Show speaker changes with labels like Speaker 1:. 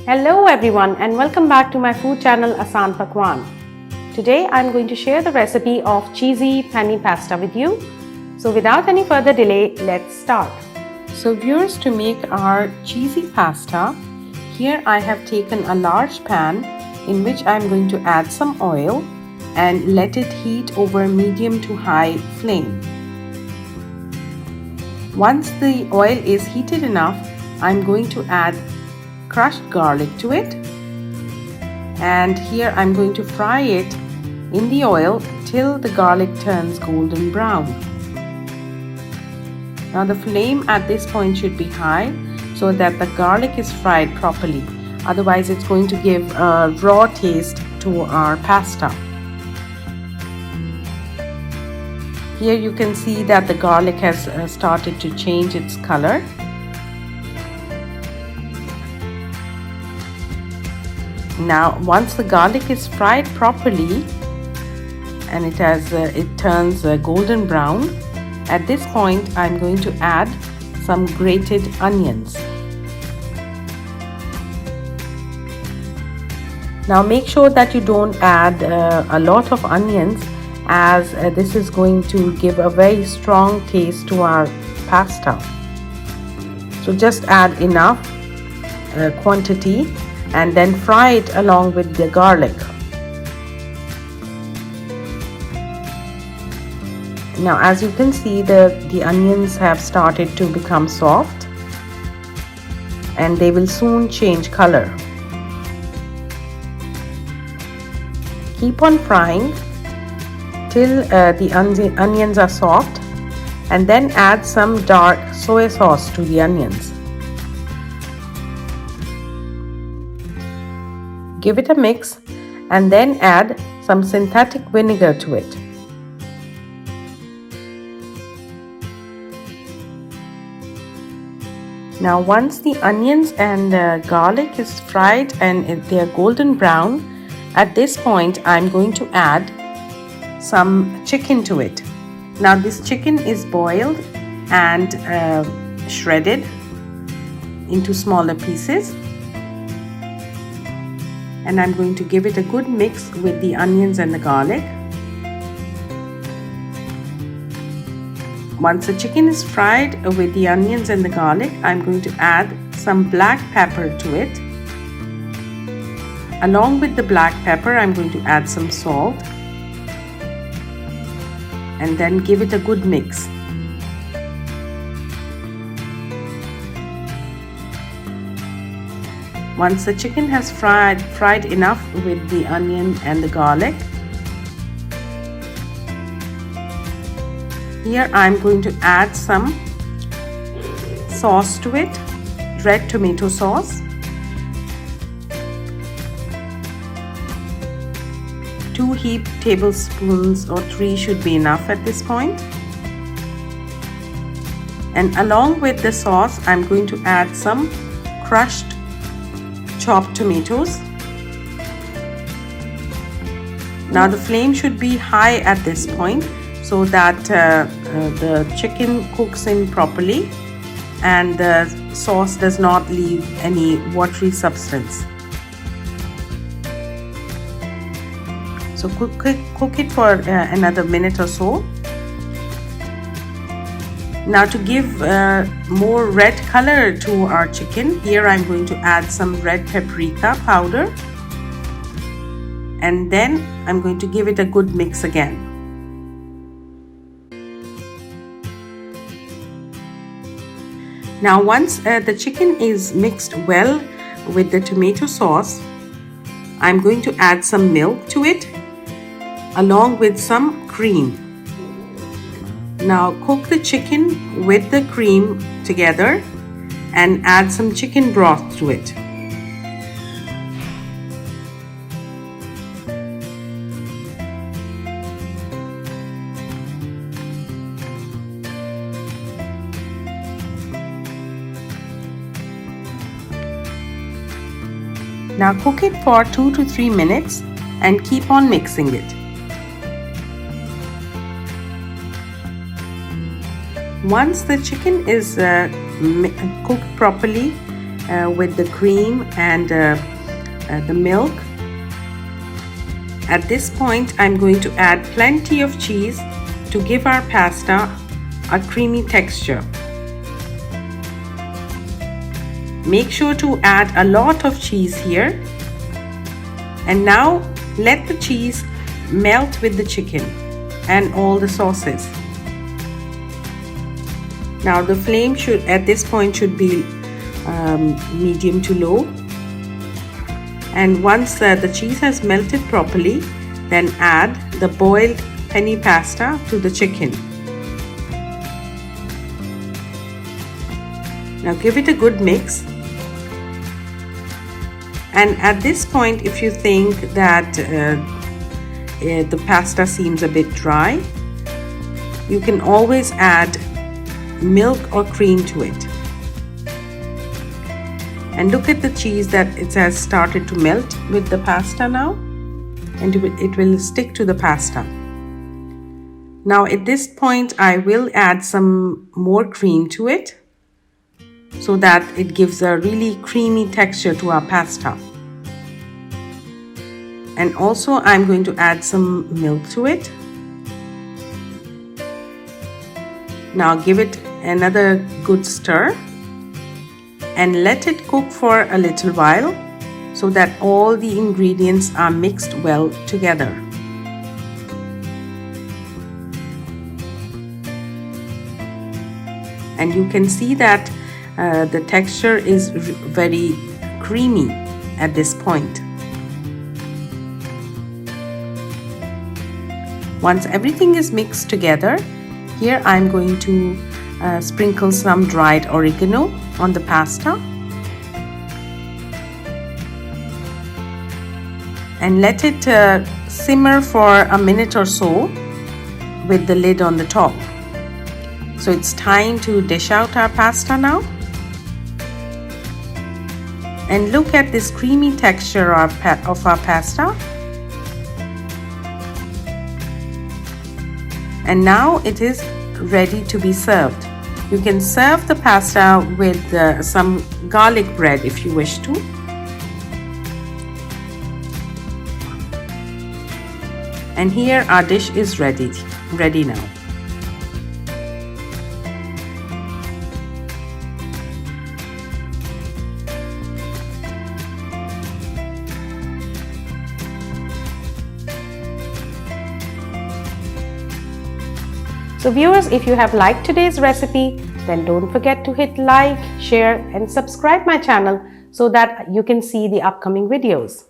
Speaker 1: Hello everyone and welcome back to my food channel Asan Pakwan. Today I'm going to share the recipe of cheesy penne pasta with you. So without any further delay, let's start. So viewers, to make our cheesy pasta, here I have taken a large pan in which I'm going to add some oil and let it heat over medium to high flame. Once the oil is heated enough, I'm going to add crushed garlic to it, and here I'm going to fry it in the oil till the garlic turns golden brown. Now the flame at this point should be high so that the garlic is fried properly, otherwise it's going to give a raw taste to our pasta. Here you can see that the garlic has started to change its color. Now once the garlic is fried properly and it turns golden brown, at this point I'm going to add some grated onions. Now make sure that you don't add a lot of onions, as this is going to give a very strong taste to our pasta. So just add enough quantity and then fry it along with the garlic. Now as you can see, the onions have started to become soft and they will soon change color. Keep on frying till the onions are soft, and then add some dark soy sauce to the onions. Give it a mix and then add some synthetic vinegar to it. Now once the onions and garlic is fried and they are golden brown, at this point I'm going to add some chicken to it. Now this chicken is boiled and shredded into smaller pieces, and I'm going to give it a good mix with the onions and the garlic. Once the chicken is fried with the onions and the garlic, I'm going to add some black pepper to it. Along with the black pepper, I'm going to add some salt and then give it a good mix. Once the chicken has fried enough with the onion and the garlic, here I'm going to add some sauce to it, red tomato sauce. 2 heaped tablespoons or 3 should be enough at this point. And along with the sauce, I'm going to add some crushed chopped tomatoes. Now the flame should be high at this point so that the chicken cooks in properly and the sauce does not leave any watery substance. So cook it for another minute or so. Now to give more red color to our chicken, here I'm going to add some red paprika powder, and then I'm going to give it a good mix again. Now once the chicken is mixed well with the tomato sauce, I'm going to add some milk to it along with some cream. Now cook the chicken with the cream together and add some chicken broth to it. Now cook it for 2 to 3 minutes and keep on mixing it. Once the chicken is cooked properly with the cream and the milk. At this point, I'm going to add plenty of cheese to give our pasta a creamy texture. Make sure to add a lot of cheese here. And now let the cheese melt with the chicken and all the sauces. Now the flame at this point should be medium to low. And once the cheese has melted properly, then add the boiled penne pasta to the chicken. Now give it a good mix. And at this point, if you think that the pasta seems a bit dry, you can always add milk or cream to it. And look at the cheese that it has started to melt with the pasta now, and it will stick to the pasta. Now at this point, I will add some more cream to it, so that it gives a really creamy texture to our pasta. And also I'm going to add some milk to it. Now give it another good stir and let it cook for a little while so that all the ingredients are mixed well together. And you can see that the texture is very creamy at this point. Once everything is mixed together, here I'm going to sprinkle some dried oregano on the pasta and let it simmer for a minute or so with the lid on the top. So it's time to dish out our pasta now. And look at this creamy texture of our pasta. And now it is ready to be served. You can serve the pasta with some garlic bread if you wish to. And here our dish is ready now.
Speaker 2: So viewers, if you have liked today's recipe, then don't forget to hit like, share and subscribe my channel so that you can see the upcoming videos.